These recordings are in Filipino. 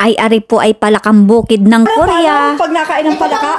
Ay ari po ay palakang bukid ng Korea. Pag nakain ng palaka?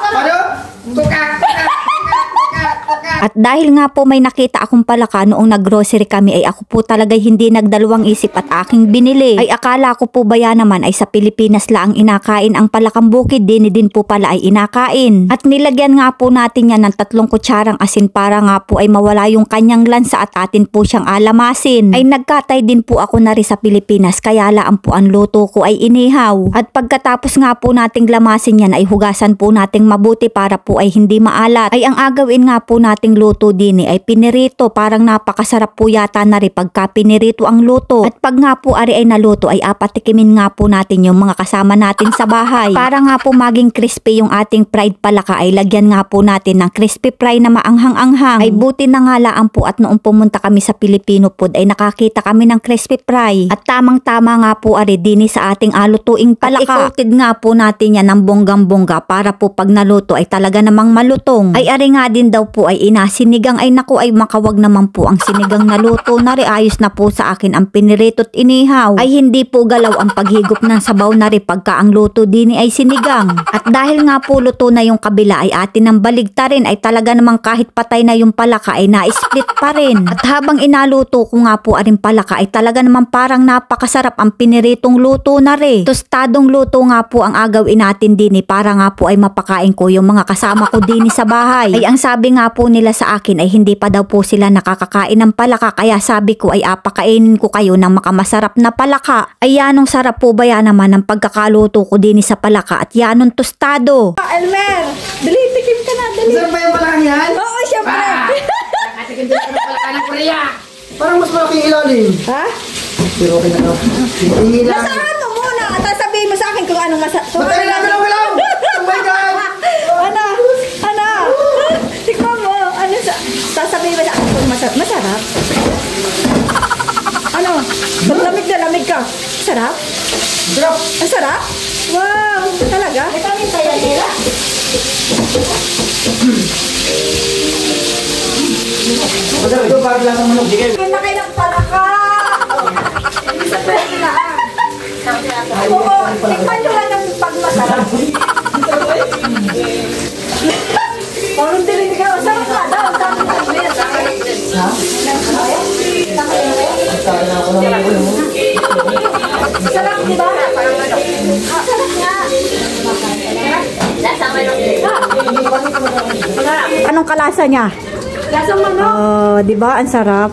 At dahil nga po may nakita akong palaka noong naggrocery kami ay ako po talagay hindi nagdalawang isip at aking binili. Ay akala ko po baya naman ay sa Pilipinas lang inakain ang palakang bukid, din po pala ay inakain. At nilagyan nga po natin yan ng 3 kutsarang asin para nga po ay mawala yung kanyang lansa at atin po siyang alamasin. Ay nagkatay din po ako na rin sa Pilipinas kaya laan po ang luto ko ay inihaw. At pagkatapos nga po nating lamasin yan ay hugasan po nating mabuti para po ay hindi maalat. Ay ang agawin nga po nating luto din ay pinirito, parang napakasarap po yata na rin pagka pinirito ang luto. At pag nga po ari ay naluto ay apatikimin nga po natin yung mga kasama natin sa bahay. Para nga po maging crispy yung ating fried palaka ay lagyan nga po natin ng crispy fry na maanghang-anghang. Ay buti na nga laan po at noong pumunta kami sa Filipino food ay nakakita kami ng crispy fry. At tamang-tama nga po ari din sa ating alutuing palaka. At i-coated nga po natin yan ng bonggang-bongga para po pag naluto ay talaga namang malutong. Ay ari nga din daw po ay sinigang ay naku ay makawag naman po ang sinigang na luto na rin. Ayos na po sa akin ang pinirito't inihaw. Ay hindi po galaw ang paghigop ng sabaw na rin pagka ang luto din ay sinigang. At dahil nga po luto na yung kabila ay atin ang baligtarin ay talaga namang kahit patay na yung palaka ay na-split pa rin. At habang inaluto ko nga po aring palaka ay talaga namang parang napakasarap ang piniritong luto na rin. Tostadong luto nga po ang agawin natin din para nga po ay mapakain ko yung mga kasama ko din sa bahay. Ay ang sabi nga po nila sa akin ay hindi pa daw po sila nakakakain ng palaka kaya sabi ko ay apakainin ko kayo ng makamasarap na palaka. Ay yanong sarap po ba yan naman ang pagkakaluto ko din sa palaka at yanong tostado. Elmer, dali, tikim ka na, dali. Saan ba yung palakang yan? Oo, syempre. Nakatigil dito ng palaka ng Korea. Parang mas malaki yung ilalim. Ha? Pero okay na to. Nasaan mo muna at sabihin mo sa akin kung anong masarap. Matay na galaw! Oh my God! Ano? Tikman mo. Sasabihin mo sa akin kung masarap. Masarap? Ano? Lamig na lamig ka. Sarap? Sarap! Ang sarap? Wow! Talaga? May kami tayo nila. Masarap ito para lang ang manok. Kaya na kayo ng palaka. Hindi sa pwede na. Oo, tikman nyo lang yung pagmasarap. Parang din ka. Sarap ka daw. Sarap, di ba? Sarap nga. Lasang manok. Anong kalasa niya? Lasang manok. Oh, di ba? Ang sarap.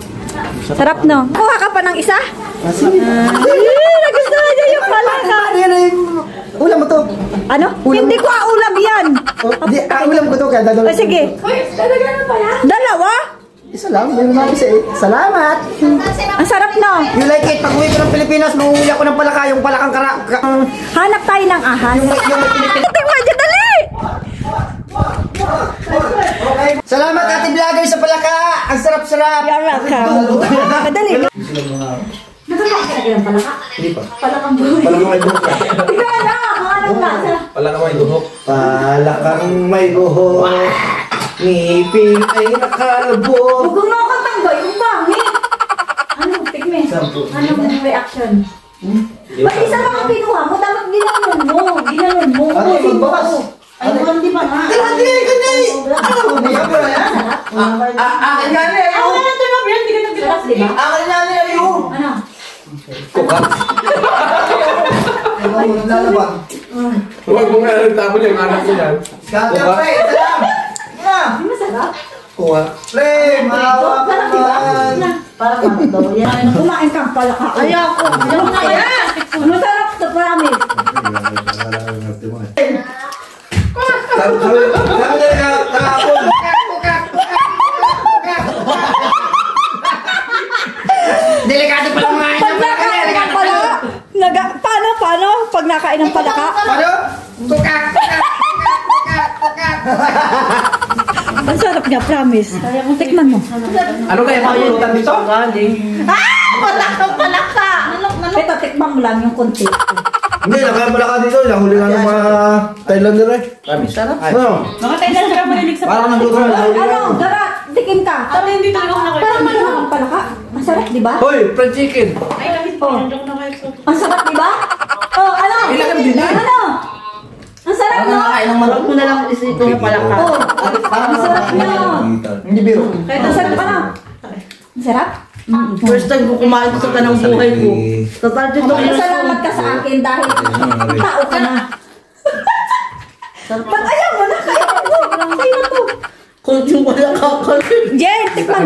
Sarap, no? Kuha ka pa ng isa? Nagustuhan niya yung palaka. Ulam mo to. Ano? Hindi ko ulam yan. Ulam ko to kaya dadalo. Sige. Dalawa? Isa lang. Meron na isa eh. Salamat. Ang sarap, no? You like it? Pag uwi ko ng Pilipinas, mahuhuli ako ng palaka. Yung palakang Hanap tayo ng ahas. Tingnan dyan, dali! Salamat ate vlogger sa palaka. Ang sarap-sarap. You're welcome. Madali. Hindi pa. Palakang may buhok. Ikaw na, anong lasa? Palakang may buhok. Palakang may buhok. Ngipin ay nakalabog. Huwag mo ako tanggay, yung pangit. Anong tikme? Anong reaction? Ba't isa lang ang pinuha mo? Dapat ginanon mo. Ginanon mo. Ate, magbawas. Ay, hindi pa nga. Hindi, hindi. Ano? Akin nga niya. Ako na lang tulog yan, hindi ka nagbilas, di ba? Akin nga niya. Ano? Kuka. Ay, lalabang. Huwag mo nga nagtapon yung anak ko yan. Scatter pre, isa lang. Hindi masarap? Kuha. Pre, mahawa ka naman. Parang ano daw yan. Kumain kang palaka. Ayoko. Ayoko na yan. Masarap to, promise. Sabi na kahapon. Delikado pa lang mga Pag nakain ng palaka, paano? Pag nakain ng palaka? Paano? Tukak! Ang sarap niya, promise. Tikman mo. Ano kaya makikita dito? Palaka! Ito, tikman mo lang yung konti. Hindi, nakamala ka dito. Nahuli nga ng mga Thailander eh. Sarap. Ano? Mga Thailand ka marinig sa Parang nagluto na. Ano? Darat, tikim ka. Hindi talaga ako nakita. Parang maluhang ang palaka. Ang sarap, di ba? Hoy, fried chicken. Oh. Ang sarap, di ba? Oh, ano? Kailangan din eh. Ano? Ang sarap no? Ang manok mo na lang is ito na palaka. Ang sarap nyo. Hindi biro. Kahit ang sarap pa na. Ang sarap? First time ko kumain sa tanang buhay ko. Sa 32 years Salamat ka sa akin dahil tao ka na. Ba't ayaw mo na? Kaya mo. Sa'yo na to. kung yung wala kakalit. Jen, tikman